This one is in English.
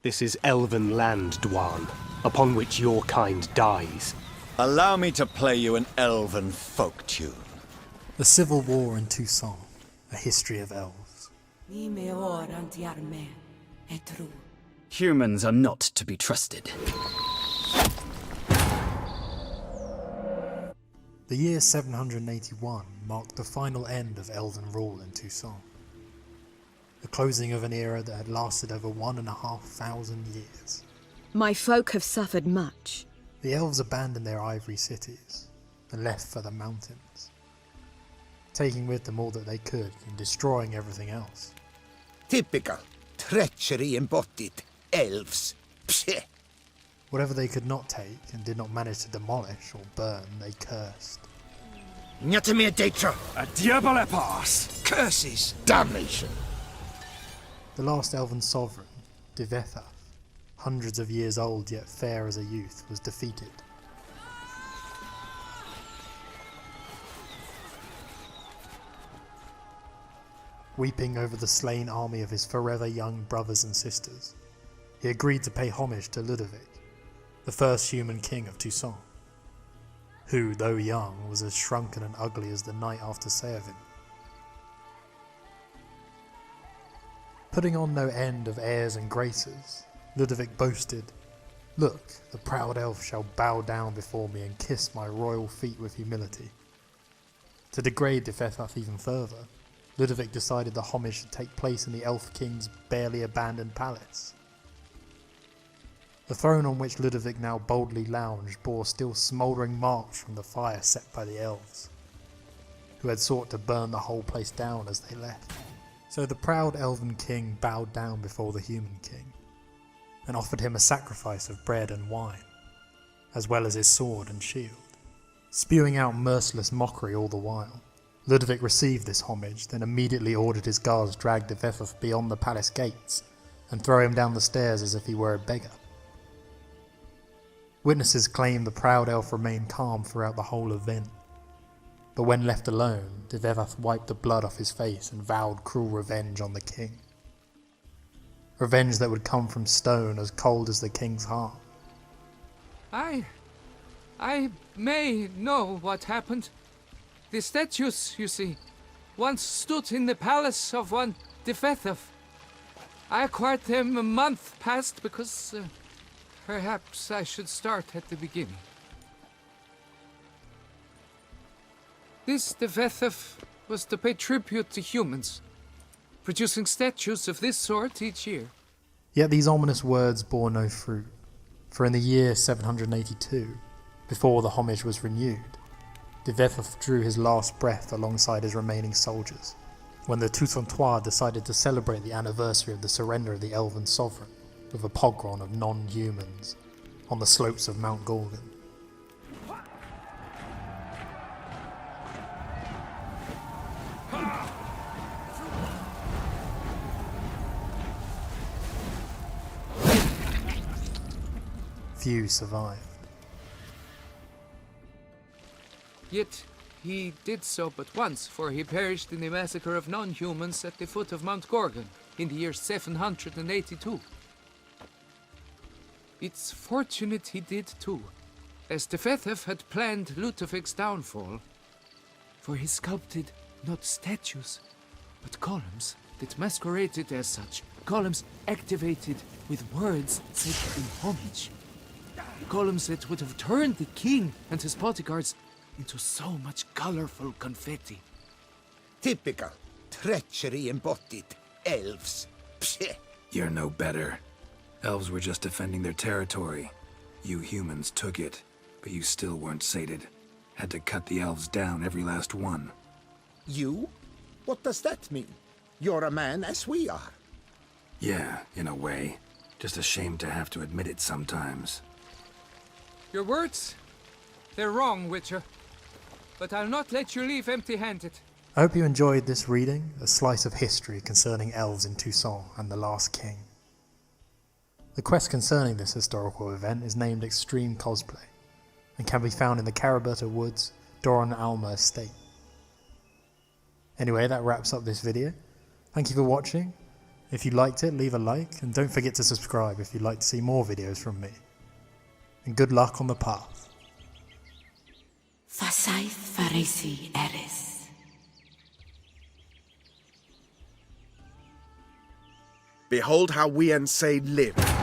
This is elven land, Dwan, upon which your kind dies. Allow me to play you an elven folk tune. The Civil War in Toussaint, a history of elves. Humans are not to be trusted. The year 781 marked the final end of elven rule in Toussaint. The closing of an era that had lasted over 1,500 years. My folk have suffered much. The elves abandoned their ivory cities and left for the mountains, taking with them all that they could and destroying everything else. Typical. Treachery embodied. Elves. Psheh. Whatever they could not take and did not manage to demolish or burn, they cursed. Nyatamir Datra. A diable pass. Curses. Damnation. The last elven sovereign, Divethaf, hundreds of years old yet fair as a youth, was defeated. Weeping over the slain army of his forever young brothers and sisters, he agreed to pay homage to Ludovic, the first human king of Toussaint, who, though young, was as shrunken and ugly as the night after Seidhe. Putting on no end of airs and graces, Ludovic boasted, "Look, the proud elf shall bow down before me and kiss my royal feet with humility." To degrade Diwethaf even further, Ludovic decided the homage should take place in the elf king's barely abandoned palace. The throne on which Ludovic now boldly lounged bore still smouldering marks from the fire set by the elves, who had sought to burn the whole place down as they left. So the proud elven king bowed down before the human king, and offered him a sacrifice of bread and wine, as well as his sword and shield, spewing out merciless mockery all the while. Ludovic received this homage, then immediately ordered his guards drag Divethaf beyond the palace gates, and throw him down the stairs as if he were a beggar. Witnesses claim the proud elf remained calm throughout the whole event, but when left alone, Divethaf wiped the blood off his face and vowed cruel revenge on the king. Revenge that would come from stone as cold as the king's heart. I may know what happened. The statues, you see, once stood in the palace of one Divethaf. I acquired them a month past because perhaps I should start at the beginning. This Divethaf was to pay tribute to humans, producing statues of this sort each year. Yet these ominous words bore no fruit, for in the year 782, before the homage was renewed, Divethaf drew his last breath alongside his remaining soldiers, when the Toussaintois decided to celebrate the anniversary of the surrender of the elven sovereign with a pogrom of non-humans on the slopes of Mount Gorgon. Few survived. Yet he did so but once, for he perished in the massacre of non-humans at the foot of Mount Gorgon in the year 782. It's fortunate he did too, as Divethaf had planned Ludovic's downfall, for he sculpted not statues, but columns that masqueraded as such, columns activated with words said in homage. Columns that would have turned the king and his bodyguards into so much colorful confetti. Typical. Treachery embodied. Elves. Psheh. You're no better. Elves were just defending their territory. You humans took it, but you still weren't sated. Had to cut the elves down, every last one. You? What does that mean? You're a man as we are. Yeah, in a way. Just ashamed to have to admit it sometimes. Your words? They're wrong, Witcher. But I'll not let you leave empty-handed. I hope you enjoyed this reading, a slice of history concerning elves in Toussaint and the Last King. The quest concerning this historical event is named Extreme Cosplay, and can be found in the Caraberta Woods, Doran Alma estate. Anyway, that wraps up this video. Thank you for watching, If you liked it, leave a like, and don't forget to subscribe if you'd like to see more videos from me. And good luck on the path. Toussaint farisi eris. Behold how we and Seidhe live.